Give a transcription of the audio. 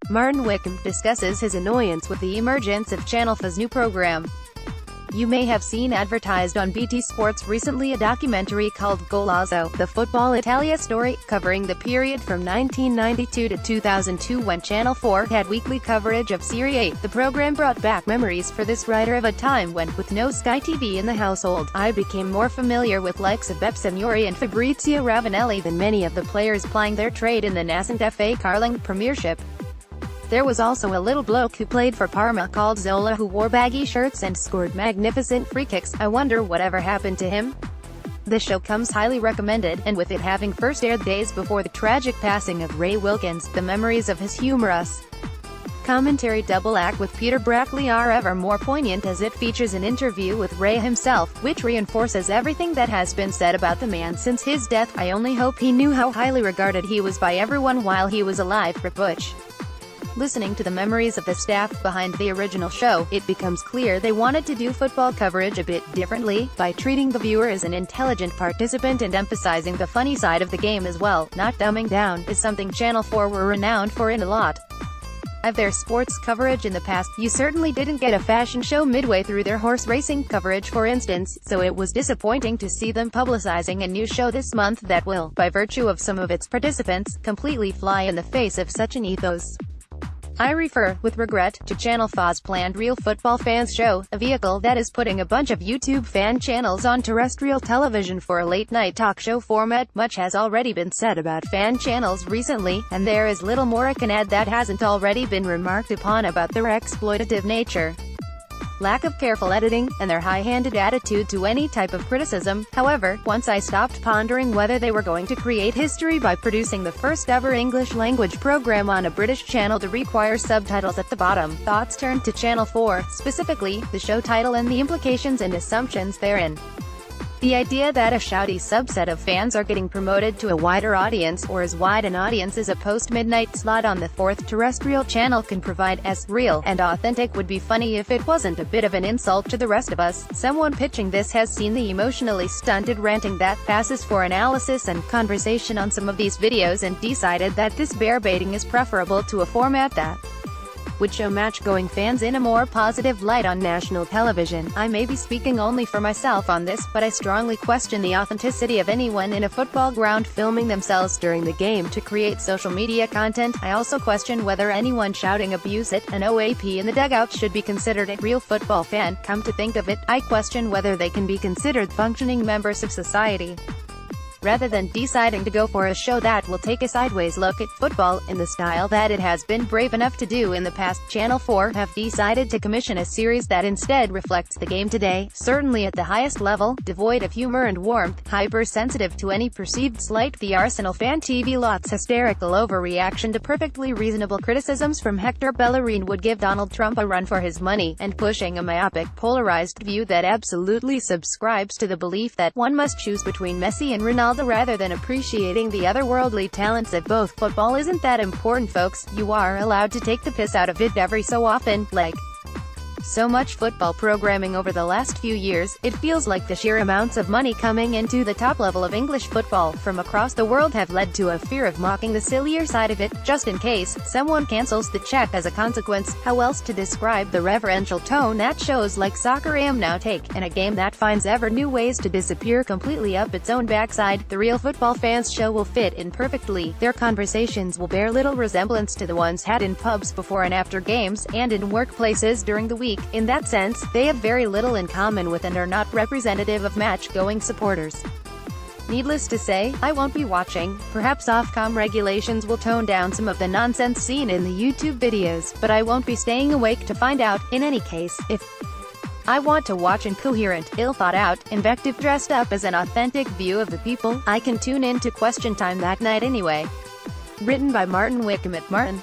Martin Wickham discusses his annoyance with the emergence of Channel 4's new program. You may have seen advertised on BT Sports recently a documentary called Golazzo, the Football Italia Story, covering the period from 1992 to 2002 when Channel 4 had weekly coverage of Serie A. The program brought back memories for this writer of a time when, with no Sky TV in the household, I became more familiar with likes of Beppe Signori and Fabrizio Ravanelli than many of the players plying their trade in the nascent FA Carling Premiership. There was also a little bloke who played for Parma called Zola who wore baggy shirts and scored magnificent free kicks. I wonder whatever happened to him. The show comes highly recommended, and with it having first aired days before the tragic passing of Ray Wilkins, the memories of his humorous commentary double act with Peter Brackley are ever more poignant as it features an interview with Ray himself, which reinforces everything that has been said about the man since his death. I only hope he knew how highly regarded he was by everyone while he was alive. Rip Butch. Listening to the memories of the staff behind the original show, it becomes clear they wanted to do football coverage a bit differently, by treating the viewer as an intelligent participant and emphasizing the funny side of the game as well. Not dumbing down is something Channel 4 were renowned for in a lot of their sports coverage in the past. You certainly didn't get a fashion show midway through their horse racing coverage, for instance, so it was disappointing to see them publicizing a new show this month that will, by virtue of some of its participants, completely fly in the face of such an ethos. I refer, with regret, to Channel 4's planned Real Football Fans show, a vehicle that is putting a bunch of YouTube fan channels on terrestrial television for a late-night talk show format. Much has already been said about fan channels recently, and there is little more I can add that hasn't already been remarked upon about their exploitative nature, lack of careful editing, and their high-handed attitude to any type of criticism. However, once I stopped pondering whether they were going to create history by producing the first-ever English-language program on a British channel to require subtitles at the bottom, thoughts turned to Channel 4, specifically, the show title and the implications and assumptions therein. The idea that a shouty subset of fans are getting promoted to a wider audience, or as wide an audience as a post-midnight slot on the fourth terrestrial channel can provide, as real and authentic, would be funny if it wasn't a bit of an insult to the rest of us. Someone pitching this has seen the emotionally stunted ranting that passes for analysis and conversation on some of these videos and decided that this bear baiting is preferable to a format that would show match-going fans in a more positive light on national television. I may be speaking only for myself on this, but I strongly question the authenticity of anyone in a football ground filming themselves during the game to create social media content. I also question whether anyone shouting abuse at an OAP in the dugout should be considered a real football fan. Come to think of it, I question whether they can be considered functioning members of society. Rather than deciding to go for a show that will take a sideways look at football, in the style that it has been brave enough to do in the past, Channel 4 have decided to commission a series that instead reflects the game today, certainly at the highest level, devoid of humor and warmth, hypersensitive to any perceived slight. The Arsenal fan TV lot's hysterical overreaction to perfectly reasonable criticisms from Hector Bellerin would give Donald Trump a run for his money, and pushing a myopic, polarized view that absolutely subscribes to the belief that one must choose between Messi and Ronaldo rather than appreciating the otherworldly talents of both. Football isn't that important, folks. You are allowed to take the piss out of it every so often. Like so much football programming over the last few years, it feels like the sheer amounts of money coming into the top level of English football from across the world have led to a fear of mocking the sillier side of it, just in case someone cancels the check as a consequence. How else to describe the reverential tone that shows like Soccer Am now take, and a game that finds ever new ways to disappear completely up its own backside? The Real Football Fans show will fit in perfectly. Their conversations will bear little resemblance to the ones had in pubs before and after games, and in workplaces during the week. In that sense, they have very little in common with and are not representative of match-going supporters. Needless to say, I won't be watching. Perhaps Ofcom regulations will tone down some of the nonsense seen in the YouTube videos, but I won't be staying awake to find out. In any case, if I want to watch incoherent, ill-thought-out invective dressed up as an authentic view of the people, I can tune in to Question Time that night anyway. Written by Martin Wickham at Martin.